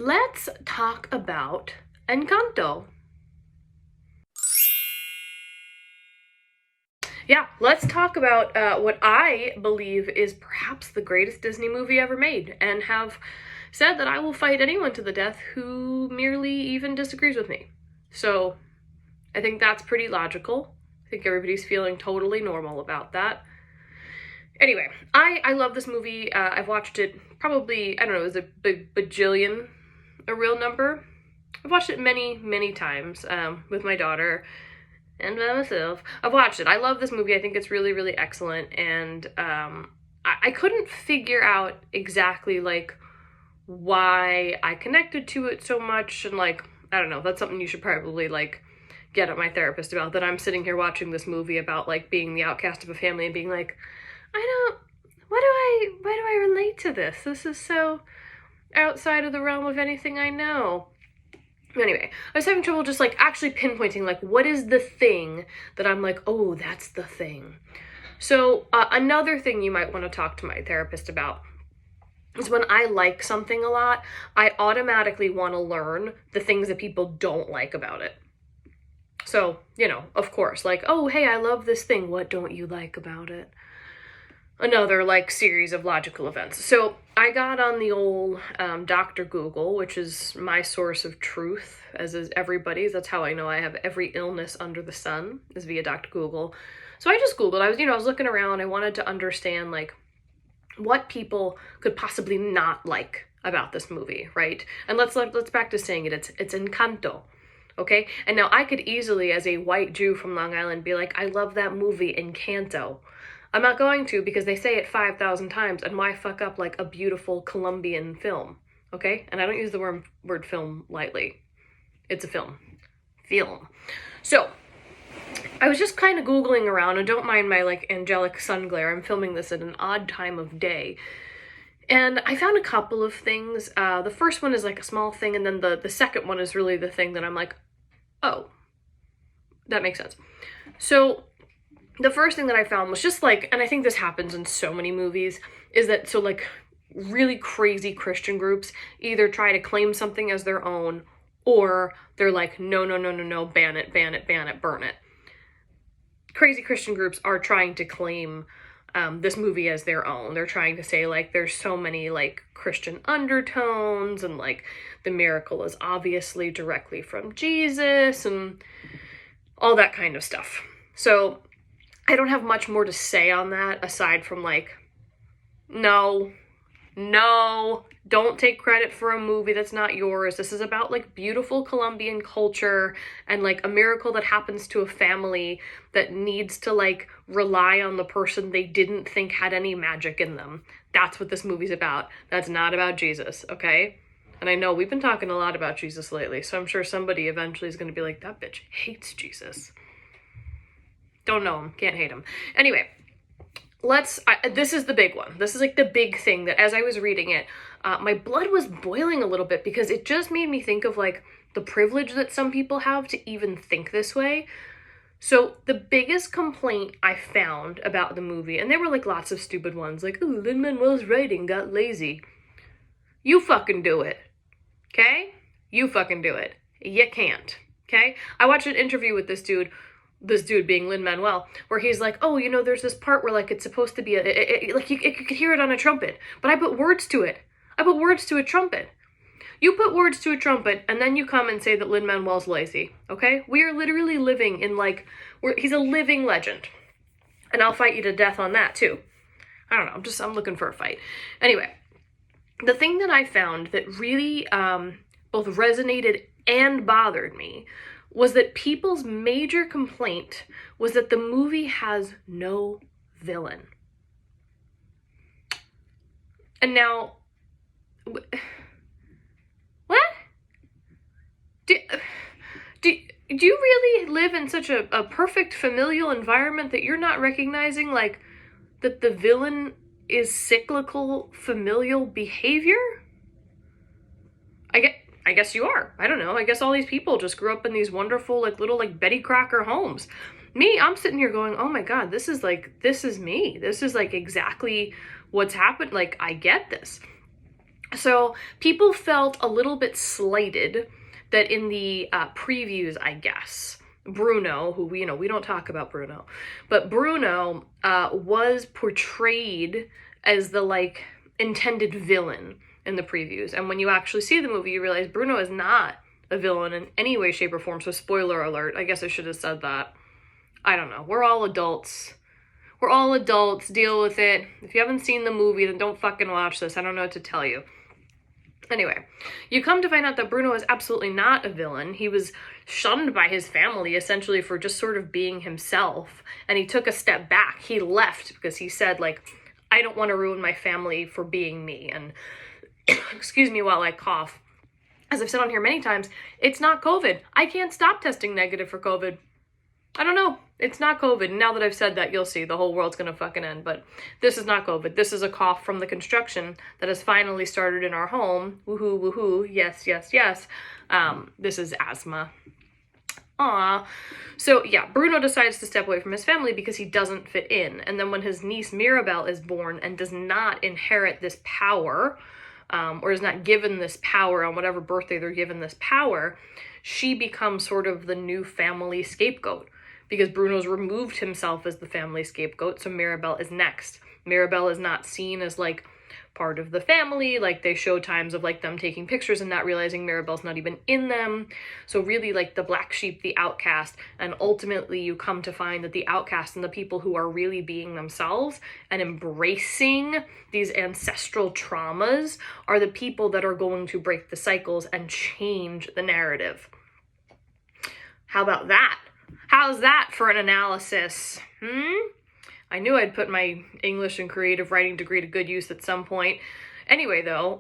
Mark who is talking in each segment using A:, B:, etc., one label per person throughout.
A: let's talk about Encanto. Yeah, let's talk about what I believe is perhaps the greatest Disney movie ever made, and have said that I will fight anyone to the death who merely even disagrees with me. So I think that's pretty logical. I think everybody's feeling totally normal about that. Anyway, I love this movie. I've watched it probably, I don't know, is a bajillion a real number? I've watched it many times with my daughter and by myself. I've watched it. I love this movie. I think it's really excellent, and I couldn't figure out exactly like why I connected to it so much, and like, I don't know, that's something you should probably like get at my therapist about, that I'm sitting here watching this movie about like being the outcast of a family and being like, why do I relate to this? This is so outside of the realm of anything I know. Anyway, I was having trouble just like actually pinpointing like what is the thing that I'm like, oh, that's the thing. So another thing you might want to talk to my therapist about is when I like something a lot, I automatically want to learn the things that people don't like about it. So, you know, of course, like, oh, hey, I love this thing. What don't you like about it? Another like series of logical events. So I got on the old Dr. Google, which is my source of truth, as is everybody's. That's how I know I have every illness under the sun, is via Dr. Google. So I just Googled. I was looking around. I wanted to understand like what people could possibly not like about this movie, right? And let's practice saying it. It's Encanto. Okay? And now I could easily, as a white Jew from Long Island, be like, I love that movie, Encanto. I'm not going to, because they say it 5,000 times, and why fuck up like a beautiful Colombian film, okay? And I don't use the word film lightly. It's a film. Film. So, I was just kind of Googling around, and don't mind my like angelic sun glare. I'm filming this at an odd time of day. And I found a couple of things. The first one is like a small thing, and then the second one is really the thing that I'm like, oh, that makes sense. So the first thing that I found was just like, and I think this happens in so many movies, is that so like really crazy Christian groups either try to claim something as their own, or they're like, no, ban it, burn it. Crazy Christian groups are trying to claim this movie as their own. They're trying to say like there's so many like Christian undertones, and like the miracle is obviously directly from Jesus, and all that kind of stuff. So I don't have much more to say on that aside from like, no, don't take credit for a movie that's not yours. This is about like beautiful Colombian culture and like a miracle that happens to a family that needs to like rely on the person they didn't think had any magic in them. That's what this movie's about. That's not about Jesus, okay? And I know we've been talking a lot about Jesus lately, so I'm sure somebody eventually is going to be like, that bitch hates Jesus. Don't know him, can't hate him. Anyway, this is the big one. This is like the big thing that as I was reading it, my blood was boiling a little bit, because it just made me think of like the privilege that some people have to even think this way. So the biggest complaint I found about the movie, and there were like lots of stupid ones, like, ooh, Lin-Manuel's writing got lazy. You fucking do it, okay? You fucking do it. You can't, okay? I watched an interview with this dude being Lin-Manuel, where he's like, oh, you know, there's this part where like it's supposed to be like you could hear it on a trumpet, but I put words to it. I put words to a trumpet. You put words to a trumpet, and then you come and say that Lin-Manuel's lazy, okay? We are literally living in like, he's a living legend. And I'll fight you to death on that too. I don't know, I'm looking for a fight. Anyway, the thing that I found that really both resonated and bothered me was that people's major complaint was that the movie has no villain. And now, what? Do you really live in such a perfect familial environment that you're not recognizing like that the villain is cyclical familial behavior? I guess you are. I don't know. I guess all these people just grew up in these wonderful, like, little, like, Betty Crocker homes. Me, I'm sitting here going, oh my God, this is me. This is, like, exactly what's happened. Like, I get this. So people felt a little bit slighted that in the previews, I guess, Bruno, who, we don't talk about Bruno, but Bruno was portrayed as the, like, intended villain in the previews. And when you actually see the movie, you realize Bruno is not a villain in any way, shape, or form. So spoiler alert, I guess I should have said that. I don't know. We're all adults. We're all adults. Deal with it. If you haven't seen the movie, then don't fucking watch this. I don't know what to tell you. Anyway, you come to find out that Bruno is absolutely not a villain. He was shunned by his family, essentially, for just sort of being himself. And he took a step back. He left because he said, like, I don't want to ruin my family for being me. And excuse me while I cough. As I've said on here many times, it's not COVID. I can't stop testing negative for COVID. I don't know. It's not COVID. And now that I've said that, you'll see the whole world's going to fucking end. But this is not COVID. This is a cough from the construction that has finally started in our home. Woohoo, woohoo. Yes, yes, yes. This is asthma. Aw. So yeah, Bruno decides to step away from his family because he doesn't fit in. And then when his niece Mirabelle is born and does not inherit this power, or is not given this power on whatever birthday they're given this power, she becomes sort of the new family scapegoat. Because Bruno's removed himself as the family scapegoat, so Mirabelle is next. Mirabelle is not seen as, like, part of the family. Like, they show times of, like, them taking pictures and not realizing Mirabelle's not even in them. So really, like, the black sheep, the outcast, and ultimately you come to find that the outcast and the people who are really being themselves and embracing these ancestral traumas are the people that are going to break the cycles and change the narrative. How about that? How's that for an analysis? I knew I'd put my English and creative writing degree to good use at some point. Anyway, though,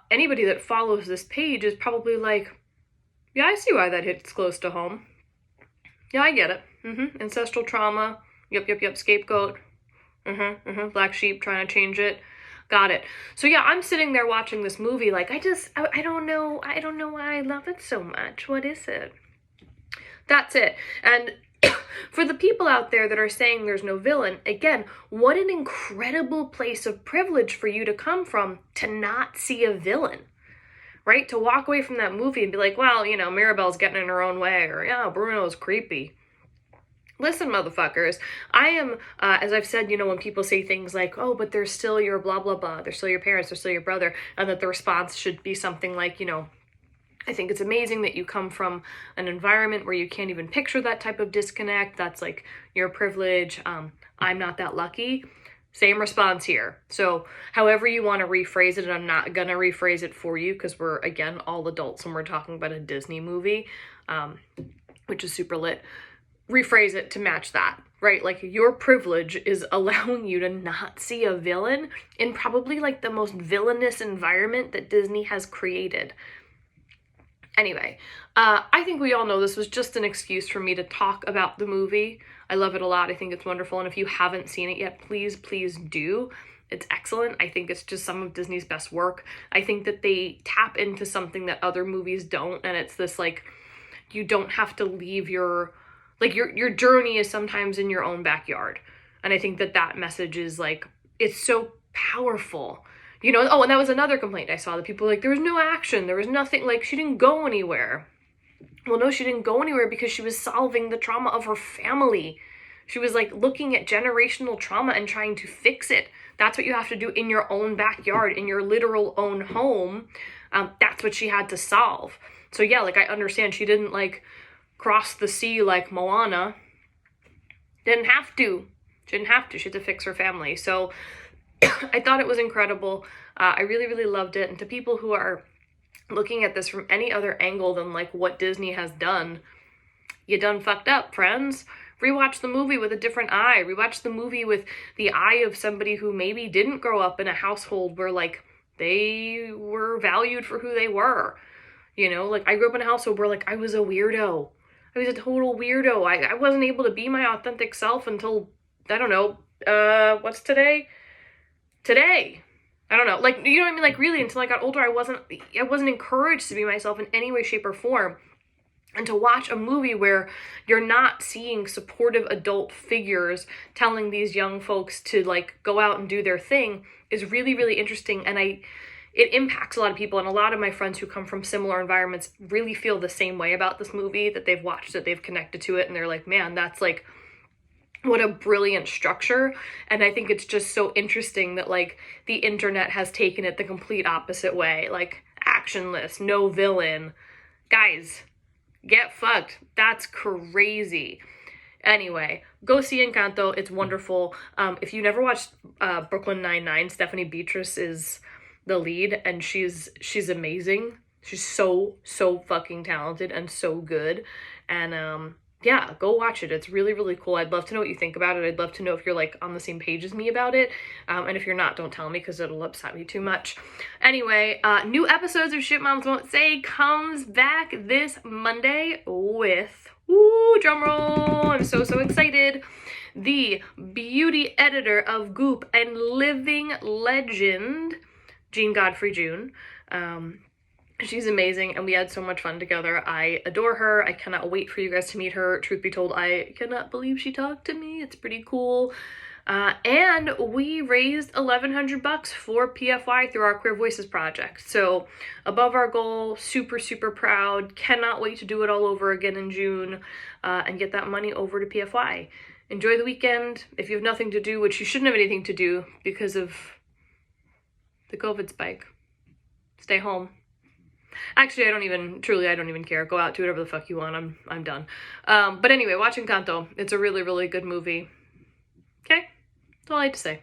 A: anybody that follows this page is probably like, yeah, I see why that hits close to home. Yeah, I get it. Ancestral trauma. Yep. Scapegoat. Black sheep trying to change it. Got it. So yeah, I'm sitting there watching this movie like, I don't know why I love it so much. What is it? That's it. And for the people out there that are saying there's no villain, again, what an incredible place of privilege for you to come from to not see a villain, right? To walk away from that movie and be like, well, Mirabelle's getting in her own way, or yeah, Bruno's creepy. Listen, motherfuckers, I am, as I've said, when people say things like, oh, but they're still your blah, blah, blah, they're still your parents, they're still your brother, and that the response should be something like, I think it's amazing that you come from an environment where you can't even picture that type of disconnect. That's like your privilege. I'm not that lucky. Same response here. So however you want to rephrase it, and I'm not going to rephrase it for you because we're, again, all adults and we're talking about a Disney movie, which is super lit. Rephrase it to match that, right? Like, your privilege is allowing you to not see a villain in probably like the most villainous environment that Disney has created. Anyway, I think we all know this was just an excuse for me to talk about the movie. I love it a lot. I think it's wonderful. And if you haven't seen it yet, please do. It's excellent. I think it's just some of Disney's best work. I think that they tap into something that other movies don't. And it's this, like, you don't have to leave your journey is sometimes in your own backyard. And I think that message is, like, it's so powerful. And that was another complaint I saw. The people were like, there was no action. There was nothing, like, she didn't go anywhere. Well, no, she didn't go anywhere because she was solving the trauma of her family. She was, like, looking at generational trauma and trying to fix it. That's what you have to do in your own backyard, in your literal own home. That's what she had to solve. So, yeah, like, I understand she didn't, like, cross the sea like Moana. Didn't have to. She didn't have to. She had to fix her family. So I thought it was incredible. I really, really loved it. And to people who are looking at this from any other angle than, like, what Disney has done, you done fucked up, friends. Rewatch the movie with a different eye. Rewatch the movie with the eye of somebody who maybe didn't grow up in a household where, like, they were valued for who they were. Like, I grew up in a household where, like, I was a weirdo. I was a total weirdo. I wasn't able to be my authentic self until, I don't know, what's today? Today. I don't know. Like, you know what I mean? Like, really, until I got older, I wasn't encouraged to be myself in any way, shape, or form. And to watch a movie where you're not seeing supportive adult figures telling these young folks to, like, go out and do their thing is really, really interesting. And it impacts a lot of people, and a lot of my friends who come from similar environments really feel the same way about this movie, that they've watched it, they've connected to it, and they're like, man, that's like, what a brilliant structure. And I think it's just so interesting that like the internet has taken it the complete opposite way, like actionless, no villain. Guys, get fucked. That's crazy. Anyway, go see Encanto. It's wonderful. If you never watched Brooklyn Nine-Nine, Stephanie Beatrice is the lead, and she's amazing. She's so fucking talented and so good. And yeah, go watch it. It's really, really cool. I'd love to know what you think about it. I'd love to know if you're like on the same page as me about it. And if you're not, don't tell me because it'll upset me too much. Anyway, new episodes of Shit Moms Won't Say comes back this Monday with, ooh, drumroll, I'm so excited, the beauty editor of Goop and living legend, Jean Godfrey June. She's amazing, and we had so much fun together. I adore her. I cannot wait for you guys to meet her. Truth be told, I cannot believe she talked to me. It's pretty cool. And we raised $1,100 for PFY through our Queer Voices project. So above our goal, super proud. Cannot wait to do it all over again in June and get that money over to PFY. Enjoy the weekend. If you have nothing to do, which you shouldn't have anything to do because of the COVID spike, stay home. Actually, I don't even care. Go out, do whatever the fuck you want. I'm done. But anyway, watch Encanto. It's a really, really good movie. Okay? That's all I had to say.